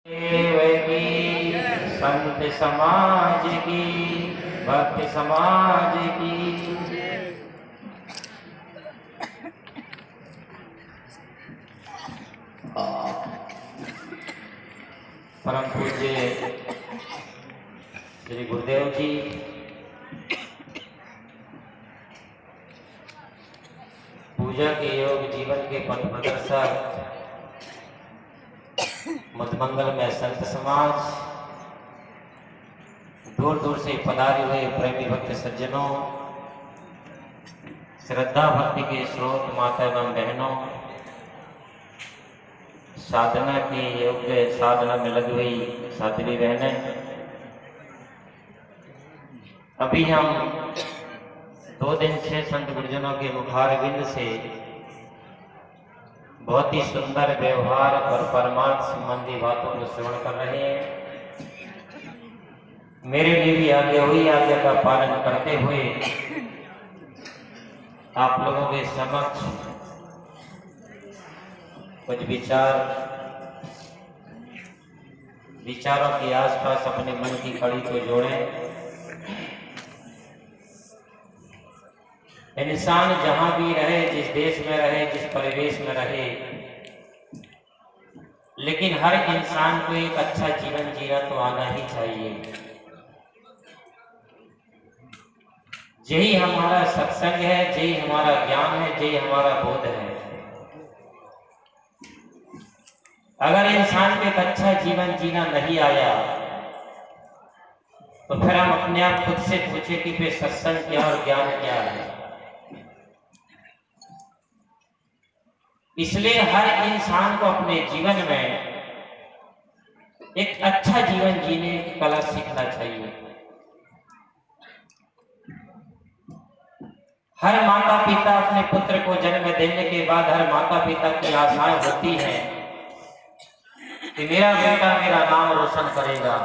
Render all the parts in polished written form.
की संत समाज की भक्त समाज की परम पूज्य श्री गुरुदेव जी पूजा के योग जीवन के पथ प्रदर्शक मधुमंगल में संत समाज दूर दूर से पधारे हुए प्रेमी भक्त सज्जनों, श्रद्धा भक्ति के स्रोत माता एवं बहनों, साधना की योग्य साधना में लगी हुई साध्वी बहनें, अभी हम 2 दिन से संत गुरुजनों के मुखारविंद से बहुत ही सुंदर व्यवहार और परमार्थ संबंधी बातों को श्रवण कर रहे हैं। मेरे लिए भी आज्ञा हुई, आज्ञा का पालन करते हुए आप लोगों के समक्ष कुछ विचारों के आसपास अपने मन की कड़ी को जोड़ें। इंसान जहां भी रहे, जिस देश में रहे, जिस परिवेश में रहे, लेकिन हर इंसान को एक अच्छा जीवन जीना तो आना ही चाहिए। यही हमारा सत्संग है, यही हमारा ज्ञान है, यही हमारा बोध है। अगर इंसान को एक अच्छा जीवन जीना नहीं आया तो फिर हम अपने आप खुद से पूछे कि फिर सत्संग क्या और ज्ञान क्या है। इसलिए हर इंसान को अपने जीवन में एक अच्छा जीवन जीने की कला सीखना चाहिए। हर माता पिता अपने पुत्र को जन्म देने के बाद हर माता पिता की आशाएं होती हैं कि मेरा बेटा मेरा नाम रोशन करेगा।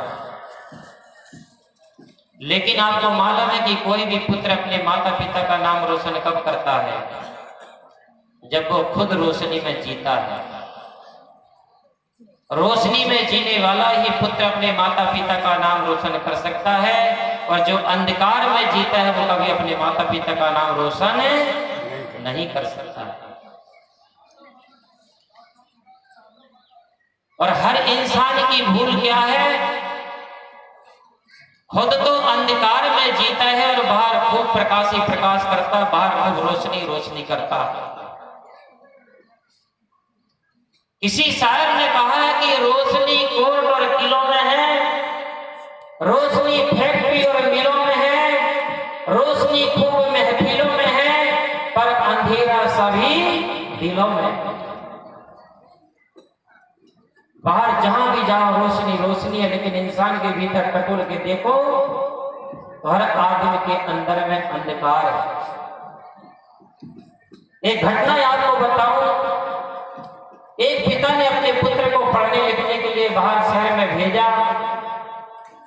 लेकिन आपको मालूम है कि कोई भी पुत्र अपने माता पिता का नाम रोशन कब करता है? जब वो खुद रोशनी में जीता है। रोशनी में जीने वाला ही पुत्र अपने माता पिता का नाम रोशन कर सकता है, और जो अंधकार में जीता है वो कभी अपने माता पिता का नाम रोशन नहीं कर सकता। और हर इंसान की भूल क्या है? खुद तो अंधकार में जीता है और बाहर खूब प्रकाश ही प्रकाश करता, बाहर खूब रोशनी रोशनी करता। किसी शायर ने कहा है कि रोशनी कोर्ट और किलों में है, रोशनी फैक्ट्री और मिलों में है, रोशनी खूब महफिलों में है, पर अंधेरा सभी दिलों में। बाहर जहां भी जाओ रोशनी रोशनी है, लेकिन इंसान के भीतर टटोल के देखो तो हर आदमी के अंदर में अंधकार है। एक घटना आपको बताऊं। एक पिता ने अपने पुत्र को पढ़ने लिखने के लिए बाहर शहर में भेजा,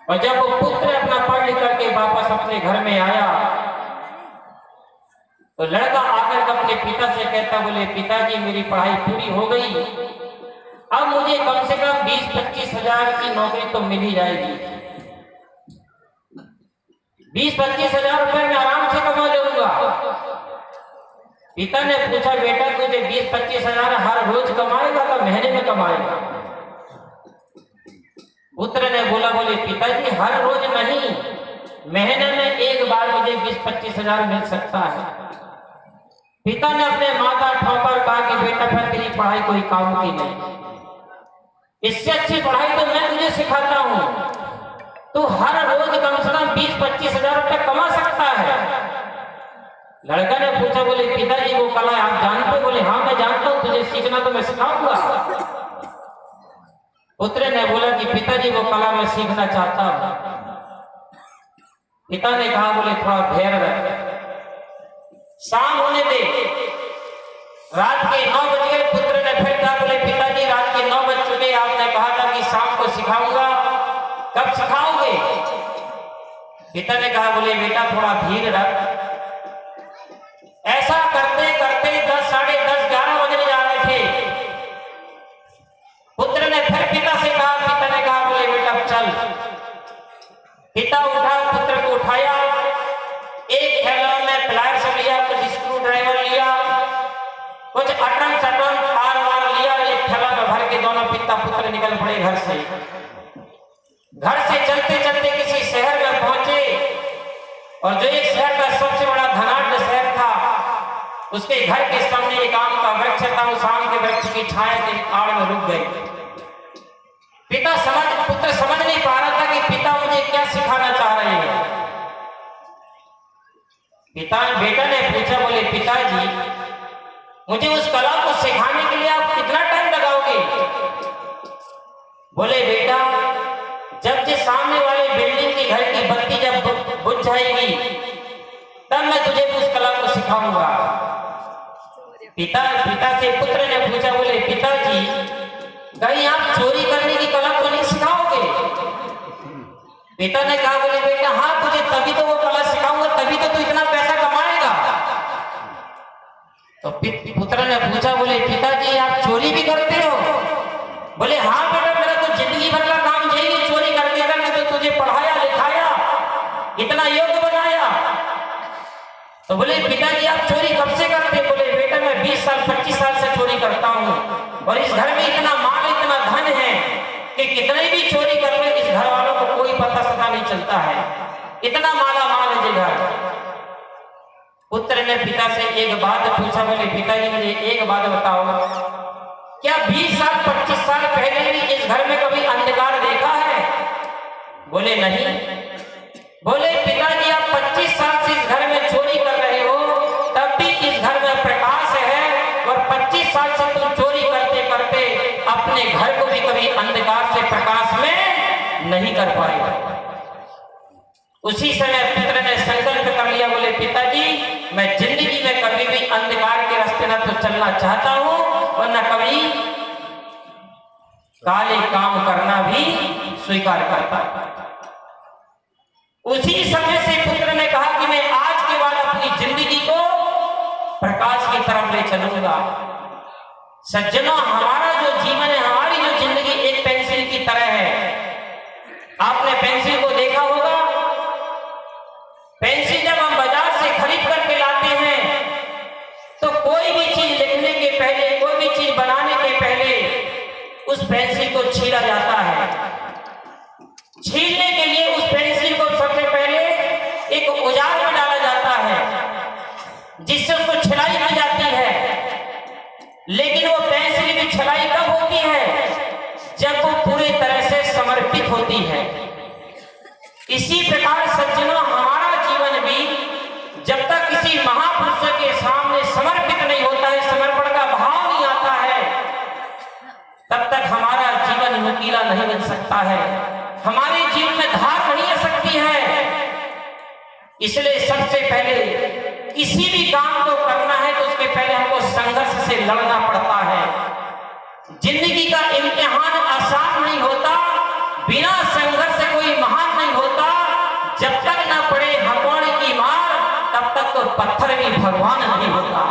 और जब वो पुत्र अपना पढ़ लिख करके वापस अपने घर में आया तो लड़का आकर अपने पिता से कहता, बोले पिताजी मेरी पढ़ाई पूरी हो गई, अब मुझे कम से कम 20-25 हजार की नौकरी तो मिल ही जाएगी। 20-25 हजार रुपए में आराम से कमा लूंगा। पिता ने पूछा, बेटा तुझे 20-25 हजार हर रोज कमाएगा तो महीने में कमाएगा? पुत्र ने बोला, बोले पिताजी हर रोज नहीं, महीने में एक बार मुझे 20-25 हजार मिल सकता है। पिता ने अपने माथा ठोकर कहा कि बेटा फिर तेरी पढ़ाई कोई काम की नहीं, इससे अच्छी पढ़ाई तो मैं तुझे सिखाता हूँ। तू हर रोज कम से कम 20-25 हजार रुपये कमा सकता है। लड़का ने पूछा, बोले पिताजी वो कला आप जानते? बोले हाँ मैं जानता हूँ, तुझे सीखना तो मैं सिखाऊंगा। पुत्र ने बोला कि पिताजी वो कला मैं सीखना चाहता हूँ। पिता ने कहा, बोले थोड़ा धैर्य रख, शाम होने दे। रात के 9 बज गए। पुत्र ने फिर कहा, बोले पिताजी रात के 9 बज चुके, आपने कहा था कि शाम को सिखाऊंगा, कब सिखाओगे? पिता ने कहा, बोले बेटा थोड़ा धीर रख। ऐसा करते करते 10, साढ़े 10, 11 बजने जा रहे थे। पुत्र ने फिर पिता से कहा, पिता पिता पुत्र निकल पड़े घर से। घर से चलते चलते किसी शहर में पहुंचे और जो एक शहर का सबसे बड़ा धनाढ्य शहर था, उसके घर के सामने एक आम का वृक्ष था। उस आम के वृक्ष की छाया के आड़ में रुक गए। पुत्र समझ नहीं पा रहा था कि पिता मुझे क्या सिखाना चाह रहे हैं। बेटा ने पूछा, बोले पिताजी मुझे उस कला को सिखाने के लिए आप कितना टाइम लगाओगे? बोले बेटा, जब जिस सामने वाले बिल्डिंग की घर की बत्ती जब बुझ जाएगी तब मैं तुझे उस कला को सिखाऊंगा। पिता से पुत्र ने पूछा, बोले पिताजी कहीं आप चोरी करने की कला तो नहीं सिखाओगे? पिता ने कहा, बोले बेटा हाँ, तुझे तभी तो वो कला सिखाऊंगा, तभी तो तू इतना पैसा कमाएगा। तो पुत्र ने पूछा, बोले पिताजी आप चोरी भी करते हो? बोले हाँ बेटा, मेरा तो जिंदगी भर का काम यही चोरी करते रहना। तो तुझे पढ़ाया लिखाया, इतना योग्य बनाया। तो बोले पिताजी आप चोरी कब से करते? बोले बेटा मैं 20 साल 25 साल से चोरी करता हूँ और इस घर में इतना माल इतना धन है कि कितने भी चोरी कर ले इस घर वालों को कोई पता सता नहीं चलता है। इतना माला माल है ये घर। पुत्र ने पिता से एक बात पूछा, बोले पिताजी मुझे एक बात बताओ, क्या 20 साल 25 साल पहले भी इस घर में कभी अंधकार देखा है? बोले नहीं। बोले पिताजी आप 25 साल से इस घर में चोरी कर रहे हो, तब भी इस घर में प्रकाश है और 25 साल से तुम चोरी करते करते अपने घर को भी कभी अंधकार से प्रकाश में नहीं कर पाए। उसी समय पुत्र ने संकल्प कर लिया, बोले पिताजी मैं जिंदगी में कभी भी अंधकार के रास्ते न तो चलना चाहता हूं और न कभी काले काम करना भी स्वीकार करता। उसी समय से पुत्र ने कहा कि मैं आज के बाद अपनी जिंदगी को प्रकाश की तरफ ले चलूंगा। सज्जनों, हमारा जो जीवन है, हमारी जो जिंदगी एक पेंसिल की तरह है। आपने पेंसिल को देखा होगा। पेंसिल जब हम बाजार से खरीद करके लाते हैं तो कोई भी चीज लिखने के पहले, कोई भी चीज बनाने के पहले उस पेंसिल को छीला जाता है। छीलने के लिए उस पेंसिल को सबसे पहले एक औजार में डाला जाता है जिससे उसको छिलाई की जाती है। लेकिन वो पेंसिल की छिलाई कब होती है? जब वो पूरी तरह से समर्पित होती है। इसी प्रकार सज्जनों, हमारा जीवन भी जब तक किसी महापुरुष के सामने समर्पित नहीं होता है, समर्पण का भाव नहीं आता है, तब तक हमारा जीवन नुकीला नहीं बन सकता है, हमारे जीवन में धार नहीं आ सकती है। इसलिए सबसे पहले किसी भी काम को करना है तो उसके पहले हमको संघर्ष से लड़ना पड़ता है। जिंदगी का इम्तिहान आसान नहीं होता, बिना संघर्ष से कोई महान नहीं होता। जब तक न पड़े हथौड़े की मार, तब तक तो पत्थर भी भगवान नहीं होता।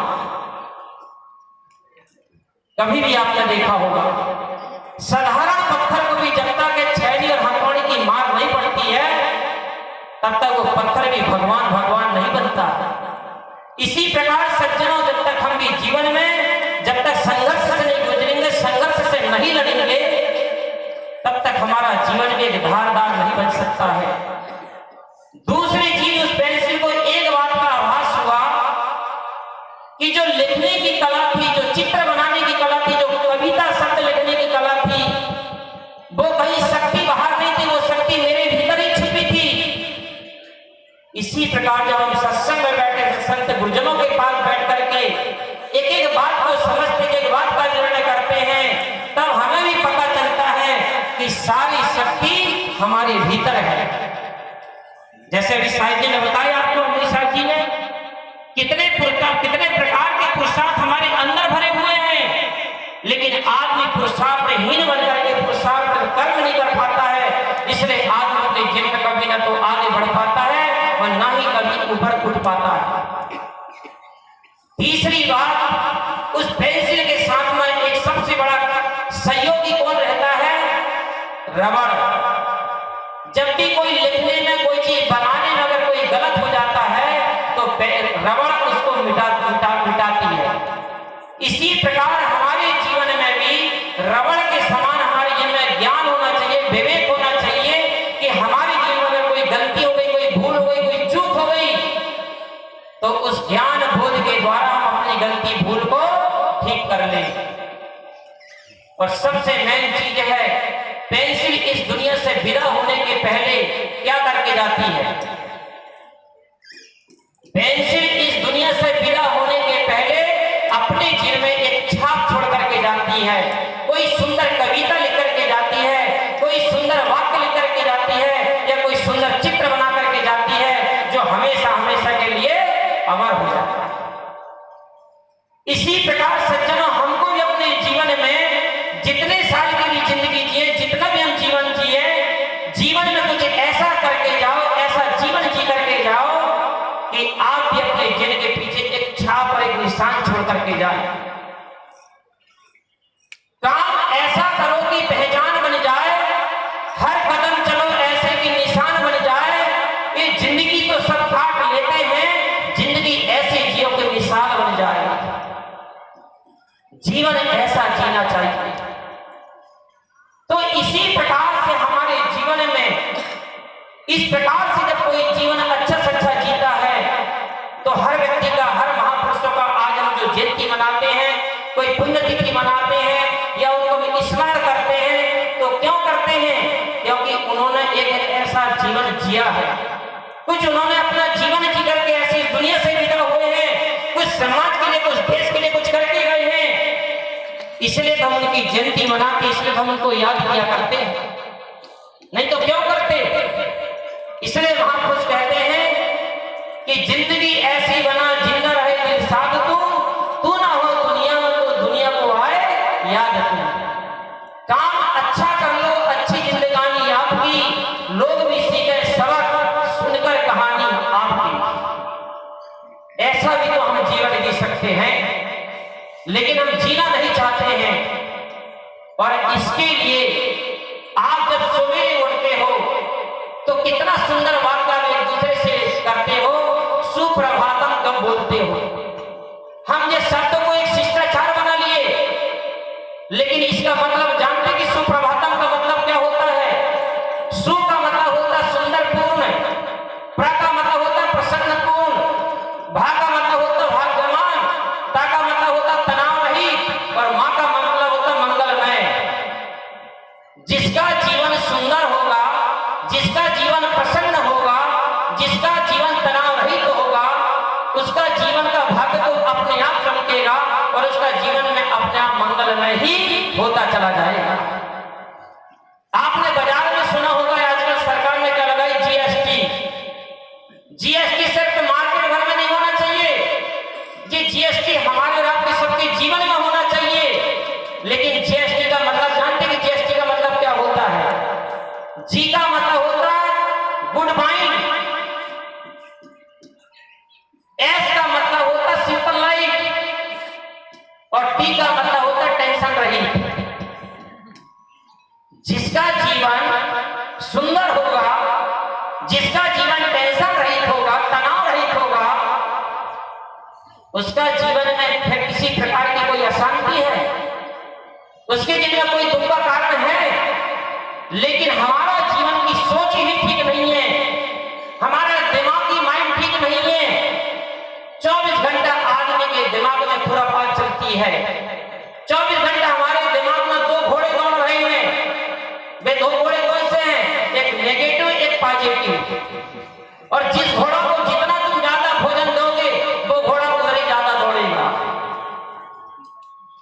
कभी भी आपने देखा होगा, साधारण पत्थर को भी जब तक छैनी और हथौड़े की मार नहीं पड़ती है, तब तक वो पत्थर भी भगवान भगवान नहीं बनता। इसी प्रकार सज्जनों, जब तक हम भी जीवन में जब तक संघर्ष से नहीं गुजरेंगे, संघर्ष से नहीं लड़ेंगे, तब तक हमारा जीवन भी एक धारदार नहीं बन सकता है। दूसरी चीज, उस पेंसिल को एक बात का आभास हुआ कि जो लिखने की कला थी, जो चित्र बनाने की कला थी, जो कविता शब्द लिखने की कला थी, वो कहीं शक्ति बाहर नहीं थी, वो शक्ति मेरे भीतर ही छिपी थी। इसी प्रकार जब हम सत्संग में बैठे, संत गुरुजनों के पास बैठ करके एक एक बात को समझते, एक बात का निर्णय करते हैं, तब हमें भी पता चलता है कि सारी शक्ति हमारे भीतर है। जैसे अभी साहिब जी ने बताया आपको, अमृत साहिब जी ने कितने प्रकार के पुरुषार्थ हमारे अंदर भरे हुए हैं, लेकिन आदमी पुरुषार्थहीन बन करके पुरुषार्थ कर्म नहीं कर पाता है। इसलिए आदमी अपने जीवन में कभी ना तो आगे बढ़ पाता है और ना ही कभी ऊपर उठ पाता है। तीसरी बात, उस पेंसिल के साथ में एक सबसे बड़ा सहयोगी कौन रहता है? रबड़। जब भी कोई लिखने में, कोई चीज बनाने में अगर कोई गलत हो जाता है तो रबड़ उसको मिटाती है। इसी प्रकार हमारे जीवन में भी रबड़ के समान गलती भूल को ठीक कर ले। और सबसे मेन चीज है, पेंसिल इस दुनिया से विदा होने के पहले क्या करके जाती है? पेंसिल इस दुनिया से विदा होने के पहले अपने जीवन में एक छाप छोड़ करके जाती है। कोई सुंदर कविता लिख करके जाती है, कोई सुंदर वाक्य लिख करके जाती है, या कोई सुंदर चित्र बना करके जाती है जो हमेशा हमेशा के लिए अमर हो जाता है। इसी प्रकार सज्जनों, हमको भी अपने जीवन में जितने साल की भी जिंदगी जिए, जितना भी हम जीवन जिए, जीवन में कुछ ऐसा करके जाओ, ऐसा जीवन जी करके जाओ कि आप भी अपने जीवन के पीछे एक छाप और एक निशान छोड़ करके जाए। काम ऐसा करो कि पहचान बन जाए, हर कदम चलो ऐसे कि निशान बन जाए। ये जिंदगी तो सब काट लेते हैं, जिंदगी ऐसे जियो की मिसाल बन जाए। जीवन ऐसा जीना चाहिए। तो इसी प्रकार से हमारे जीवन में, इस प्रकार से जब कोई जीवन अच्छा से अच्छा जीता है तो हर व्यक्ति का, हर महापुरुषों का आज हम जो जयंती मनाते हैं, कोई पुण्यतिथि मनाते हैं या उनको स्मरण करते हैं, तो क्यों करते हैं? क्योंकि उन्होंने एक ऐसा जीवन जिया है, कुछ उन्होंने अपना जीवन जी करके ऐसी दुनिया से विदा हुए हैं, कुछ समाज के लिए, कुछ देश के लिए कुछ करके गए हैं। इसलिए तो हम उनकी जयंती मनाते, इसलिए हम उनको याद किया करते हैं, नहीं तो क्यों करते? इसलिए महापुरुष कहते हैं कि जिंदगी ऐसी बना जिंदा रहे दिल साध तू ना हो दुनिया में तो दुनिया को आए याद तू। काम अच्छा कर लो, अच्छी जिंदगानी आपकी, लोग भी सीखे सबक सुनकर कहानी आपकी। ऐसा भी तो हम जीवन जी सकते हैं, लेकिन हम जीना नहीं चाहते हैं। और इसके लिए आप जब सवेरे उठते हो तो कितना सुंदर वार्ता एक दूसरे से करते हो, सुप्रभातम कब बोलते हो। हम ये शब्द को एक शिष्टाचार बना लिए, लेकिन इसका मतलब जानते कि सुप्रभातम का मतलब क्या होता है? सु का मतलब होता है सुंदरपूर्ण, प्र का मतलब होता है प्रसन्नपूर्ण, भा का मतलब होता है भाग्यवान, ता का मतलब होता है तनाव रहित, और मां का मतलब होता है मंगलमय। जिसका जीवन सुंदर होगा, जिसका जीवन प्रसन्न होगा, जिसका जीवन तनाव रहित होगा, उसका जीवन का भाग्य तो अपने आप चमकेगा और उसका जीवन में अपने आप मंगलमय ही होता चला जाएगा। आपने बाजार में सुना होगा आजकल सरकार ने क्या लगाई? जीएसटी। जीएसटी सिर्फ मार्केट भर में नहीं होना चाहिए, ये जीएसटी हमारे और आपके सबके जीवन में होना चाहिए। लेकिन जीएसटी का मतलब जानते कि जीएसटी का मतलब क्या होता है? जी का मतलब होता है गुड माइंड, एस का मतलब होता है सिंपल लाइफ, और टी का मतलब होता है टेंशन रहित। जिसका जीवन सुंदर होगा, जिसका जीवन टेंशन रहित होगा, तनाव रहित होगा, उसका जीवन में फिर किसी प्रकार की कोई अशांति है, उसके जीवन में कोई दुख का कारण है। लेकिन हमारा जीवन की सोच ही ठीक नहीं है, हमारा दिमागी माइंड ठीक नहीं है। 24 घंटा आदमी के दिमाग में खुरापात चलती है, 24 घंटा हमारे दिमाग में दो घोड़े दौड़ रहे हैं। वे दो घोड़े कौन से हैं? एक नेगेटिव, एक पॉजिटिव। और जिस घोड़ा को जितना तुम ज्यादा भोजन दोगे, वो घोड़ा उधर ही ज्यादा दौड़ेगा।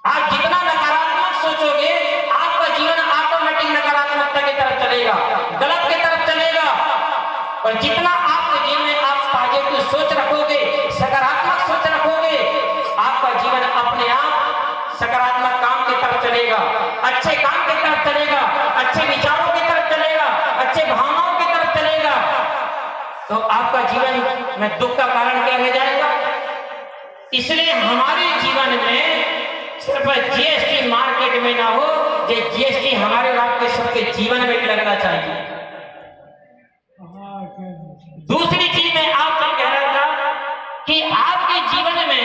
आप जितना नकारात्मक सोचोगे, आपका जीवन ऑटोमेटिक नकारात्मकता की तरफ चलेगा, गलत की तरफ चलेगा। और जितना आपके जीवन में आप पॉजिटिव सोच रखोगे, सकारात्मक सोच रखोगे, आपका जीवन अपने आप सकारात्मक काम की तरफ चलेगा, अच्छे काम की तरफ चलेगा, अच्छे विचारों की तरफ चलेगा, अच्छे भावनाओं की तरफ चलेगा। तो आपका जीवन में दुख का कारण क्या रह जाएगा? इसलिए हमारे जीवन में सिर्फ जीएसटी मार्केट में ना हो, ये जीएसटी हमारे और आपके सबके जीवन में भी लगना चाहिए। दूसरी चीज मैं आपसे कह रहा था कि आपके जीवन में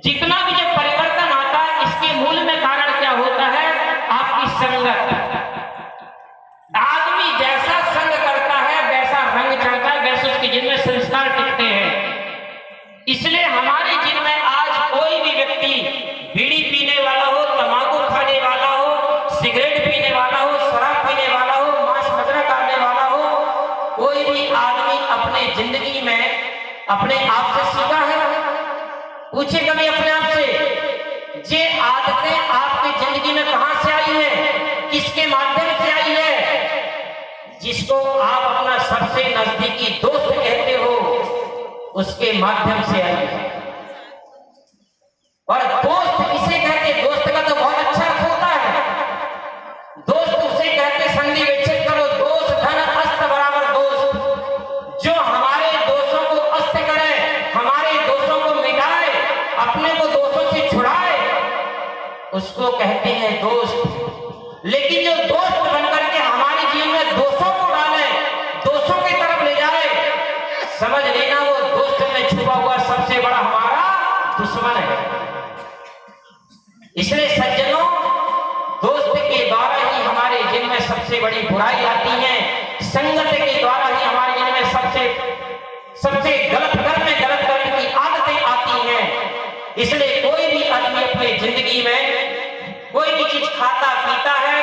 जितना भी जब परिवर्तन आता है, इसके मूल में कारण क्या होता है? आपकी संगत। आदमी जैसा संग करता है वैसा रंग चढ़ता है, वैसे उसके जीवन में संस्कार टिकते हैं। इसलिए हमारे जीवन में आज अपने आप से सीखा है? पूछे कभी अपने आप से, ये आदतें आपकी जिंदगी में कहां से आई है, किसके माध्यम से आई है? जिसको आप अपना सबसे नजदीकी दोस्त कहते हो, उसके माध्यम से आई है। और दोस्त किसे कहते? दोस्त का तो बहुत अच्छा अर्थ होता है। दोस्त उसे कहते, संधि विच्छेद करो, दोस्त धन अस्त बराबर दोस्त। जो हमारे दोषों को अस्त करे, हमारे दोषों को मिटाए, अपने को दोषों से छुड़ाए, उसको कहते हैं दोस्त। लेकिन जो दोस्त बनकर के हमारे जीवन में दोषों को डाले, दोषों की तरफ ले जाए, समझ लेना वो दोस्त में छुपा हुआ सबसे बड़ा हमारा दुश्मन है। इसलिए सज्जनों, दोस्त के द्वारा ही हमारे जीवन में सबसे बड़ी बुराई आती है। संगत के द्वारा ही हमारे जीवन में सबसे गलत कर्म में गलत करने की आदतें आती हैं। इसलिए कोई भी आदमी अपनी जिंदगी में कोई भी चीज खाता पीता है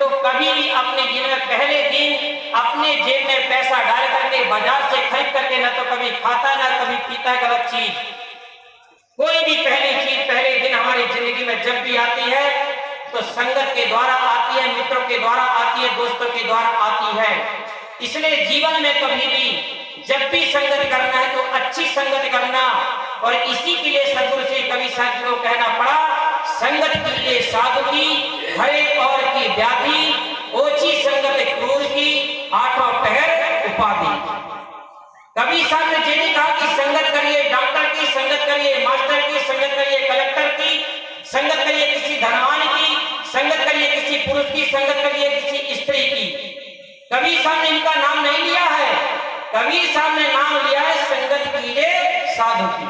तो कभी भी अपने जीवन में पहले दिन अपने जेब में पैसा डाल करके बाजार से खरीद करके न तो कभी खाता ना कभी पीता गलत चीज। कोई भी पहली चीज पहले दिन हमारी जिंदगी में जब भी आती है तो संगत के द्वारा आती है, मित्रों के द्वारा आती है, दोस्तों के द्वारा आती है। इसलिए जीवन में कभी भी जब भी संगत करना है तो अच्छी संगत करना। और इसी के लिए सदगुरु से कवि साहब को कहना पड़ा, संगत कीजिए साधु की, हरे और की व्याधि, ओछी संगत क्रूर की, आठों पहर उपाधि। कवि साहब ने ये नहीं कहा कि संगत करिए डॉक्टर की, संगत करिए मास्टर की, संगत करिए कलेक्टर की, संगत करिए किसी धनवान की, संगत करिए किसी पुरुष की, संगत करिए किसी स्त्री की। कबीर साहब ने इनका नाम नहीं लिया है। कबीर साहब ने नाम लिया है संगत कीजिए साधु की।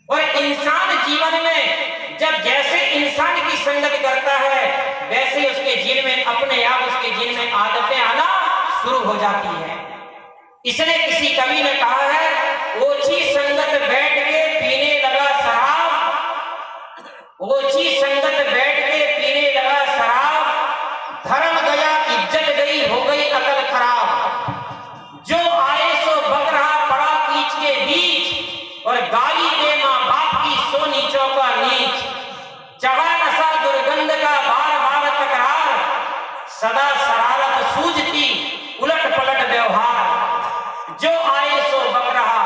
और इंसान जीवन में जब जैसे इंसान की संगत करता है वैसे उसके जीवन में अपने आप उसके जीवन में आदतें आना शुरू हो जाती है। इसलिए किसी कवि ने कहा है, ओछी संगत बैठ के पीने लगा शराब, ओछी संगत बैठ के पीने लगा शराब, धर्म गया इज्जत गई हो गई अकल खराब। जो आए सो बक रहा पड़ा कीच के बीच, और गाली दे मां बाप की सो नीचों का नीच। चढ़ा नशा दुर्गंध का बार बार तकरार, सदा शरारत सूझती उलट पलट व्यवहार। जो आए सो बक रहा,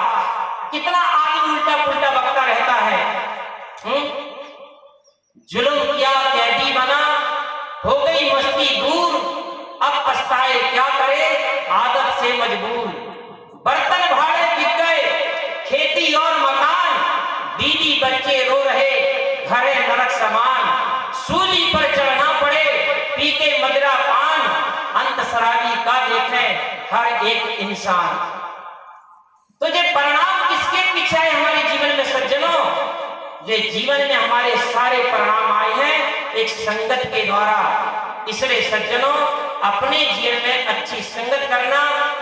कितना आदमी उल्टा पुल्टा बकता रहता है। जुल्म किया कैदी बना, हो गई मस्ती दूर, अब पछताए क्या करे आदत से मजबूर। बर्तन भाड़े बिक गए, खेती और मकान, बीवी बच्चे रो रहे, घरे नरक समान। सूली पर चढ़ना पड़े, पी के मदिरा पान, अंत शराबी का देखे हर एक इंसान। तो ये परिणाम किसके पीछे है हमारे जीवन में सज्जनों? ये जीवन में हमारे सारे परिणाम आए हैं एक संगत के द्वारा। इसलिए सज्जनों, अपने जीवन में अच्छी संगत करना,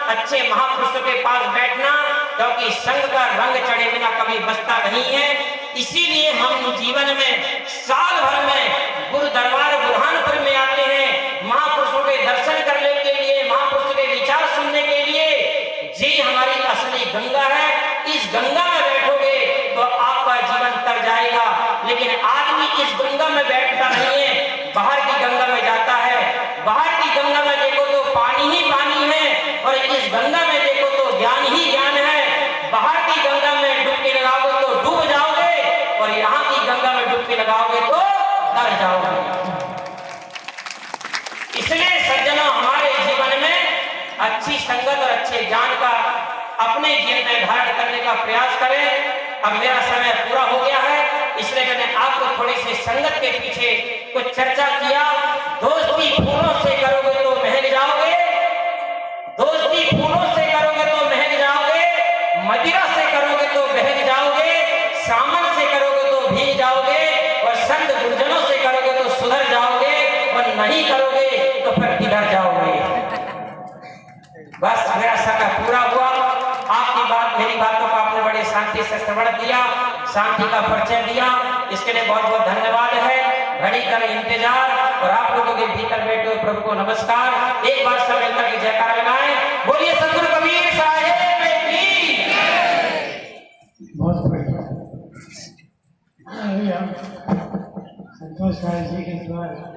अच्छे महापुरुषों के पास बैठना, क्योंकि संग का रंग चढ़े बिना कभी बचता नहीं है। इसीलिए हम जीवन में साल भर में गुरु दरबार बुरहानपुर में आते हैं, महापुरुषों के दर्शन करने के लिए, महापुरुषों के विचार सुनने के लिए। ये हमारी असली गंगा है। इस गंगा में बैठोगे तो आपका जीवन तर जाएगा। लेकिन आदमी इस गंगा में बैठता नहीं है, बाहर की गंगा में जाता है। बाहर की गंगा में देखो तो पानी ही पानी है, और इस गंगा में देखो तो ज्ञान ही ज्ञान है। बाहर की गंगा में डुबकी लगाओगे तो डूब जाओगे, और यहाँ की गंगा में डुबकी लगाओगे तो तर जाओगे। इसलिए सज्जनों, हमारे जीवन में अच्छी संगत और अच्छे ज्ञान का अपने जीवन में धारण करने का प्रयास करें। अब मेरा समय पूरा हो गया है, इसलिए मैंने आपको थोड़ी सी संगत के पीछे कुछ चर्चा किया। दोस्ती फूलों से करोगे तो महक जाओगे, दोस्ती फूलों से करोगे तो महक जाओगे, मदिरा से करोगे तो बहक जाओगे, सामन से करोगे तो भीग जाओगे, और संत गुरुजनों से करोगे तो सुधर जाओगे, और नहीं करोगे तो फिर किधर जाओगे। बस मेरा समय पूरा हुआ। आपकी बात, मेरी बातों को आपने बड़े शांति से श्रवण किया, शांति का परिचय दिया, इसके लिए बहुत बहुत धन्यवाद है। घड़ी कर इंतजार, और आप लोगों के भीतर बैठे हुए प्रभु को नमस्कार। एक बार सब मिलकर के जयकारा लगाएं। बोलिए सतगुरु कबीर साहिब की। साहब जी के द्वारा